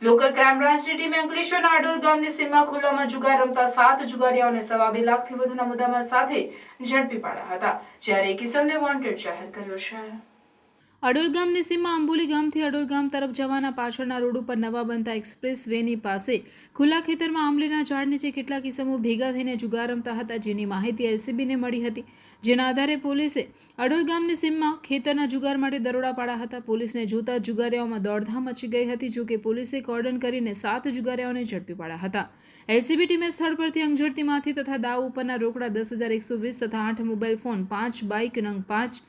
Local crime બ્રાન્ચની ટીમે અંકલેશ્વરના અડોલ ગામની સીમમાં ખુલ્લામાં જુગાર રમતા 7 જુગારીઓને $2.5 લાખથી વધુના મુદ્દામાલ સાથે ઝડપી પાડ્યા હતા, જ્યારે એક ઇસમને વોન્ટેડ જાહેર કર્યો છે. અડોલ ગામની સીમમાં આંબોલી ગામથી અડોલ ગામ તરફ જવાના પાછળના રોડ ઉપર નવા બનતા એક્સપ્રેસ વેની પાસે ખુલ્લા ખેતરમાં આંબલીના ઝાડ નીચે કેટલાક ઇસમો ભેગા થઈને જુગાર રમતા હતા, જેની માહિતી એલસીબીને મળી હતી. જેના આધારે પોલીસે અડોલ ગામની સીમમાં ખેતરના જુગાર માટે દરોડા પાડ્યા હતા. પોલીસને જોતા જુગારીઓમાં દોડધામ મચી ગઈ હતી. જોકે પોલીસે કોર્ડન કરીને 7 જુગારીઓને ઝડપી પાડ્યા હતા. એલસીબી ટીમે સ્થળ પરથી અંગઝડતીમાંથી તથા દાવ ઉપરના રોકડા 10,120 તથા 8 મોબાઈલ ફોન, 5 બાઇક નંગ 5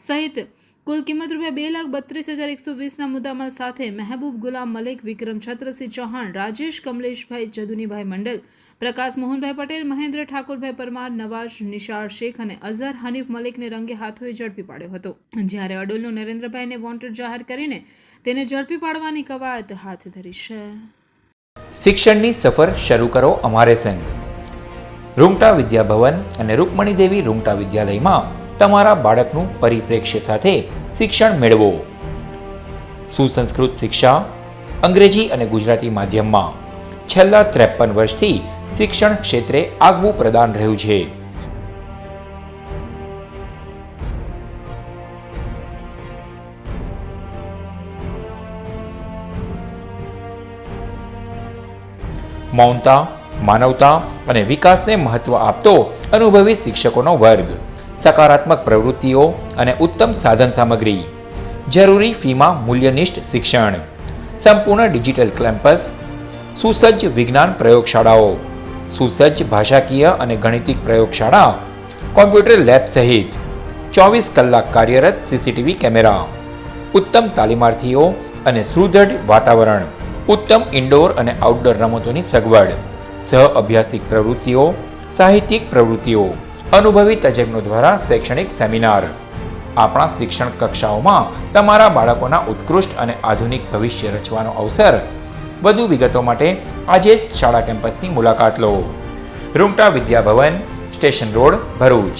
સહિત કુલ કિંમત ₹2,32,120ના મુદ્દામાલ સાથે મહેબૂબ ગુલામ મલિક, વિક્રમ છત્રસિંહ ચૌહાણ, રાજેશ કમલેશભાઈ જદુનીભાઈ મંડલ, પ્રકાશ મોહનભાઈ પટેલ, મહેન્દ્ર ઠાકોરભાઈ પરમાર, નવાઝ નિશાળ શેખ અને અઝહર હનીફ મલિકને રંગે હાથોએ ઝડપી પાડ્યો હતો. જ્યારે અડોલનો નરેન્દ્રભાઈને વોન્ટેડ જાહેર કરીને તેને ઝડપી પાડવાની કવાયત હાથ ધરી છે. શિક્ષણની સફર શરૂ કરો અમારે સંગ. રૂંગટા વિદ્યાભવન અને રૂકમણી દેવી રૂંગટા વિદ્યાલયમાં તમારા બાળકનું પરિપ્રેક્ષ્ય સાથે શિક્ષણ મેળવો. સુસંસ્કૃત શિક્ષા અંગ્રેજી અને ગુજરાતી માધ્યમમાં છેલ્લા 53 વર્ષથી શિક્ષણ ક્ષેત્રે આગવું પ્રદાન રહ્યું છે. મૌનતા, માનવતા અને વિકાસને મહત્વ આપતો અનુભવી શિક્ષકોનો વર્ગ, સકારાત્મક પ્રવૃત્તિઓ અને ઉત્તમ સાધન સામગ્રી, જરૂરી ફીમાં મૂલ્યનિષ્ઠ શિક્ષણ, સંપૂર્ણ ડિજિટલ કેમ્પસ, સુસજ્જ વિજ્ઞાન પ્રયોગશાળાઓ, સુસજ્જ ભાષાકીય અને ગણિતિક પ્રયોગશાળા, કોમ્પ્યુટર લેબ સહિત 24 કલાક કાર્યરત સીસીટીવી કેમેરા, ઉત્તમ તાલીમાર્થીઓ અને સુદૃઢ વાતાવરણ, ઉત્તમ ઇન્ડોર અને આઉટડોર રમતોની સગવડ, સહ અભ્યાસિક પ્રવૃત્તિઓ, સાહિત્યિક પ્રવૃત્તિઓ, અનુભવી તજજ્ઞો દ્વારા શૈક્ષણિક સેમિનાર. આપણા શિક્ષણ કક્ષાઓમાં તમારા બાળકોના ઉત્કૃષ્ટ અને આધુનિક ભવિષ્ય રચવાનો અવસર. વધુ વિગતો માટે આજે જ શાળા કેમ્પસની મુલાકાત લો. Rungta Vidyabhavan, station road, Bharuch.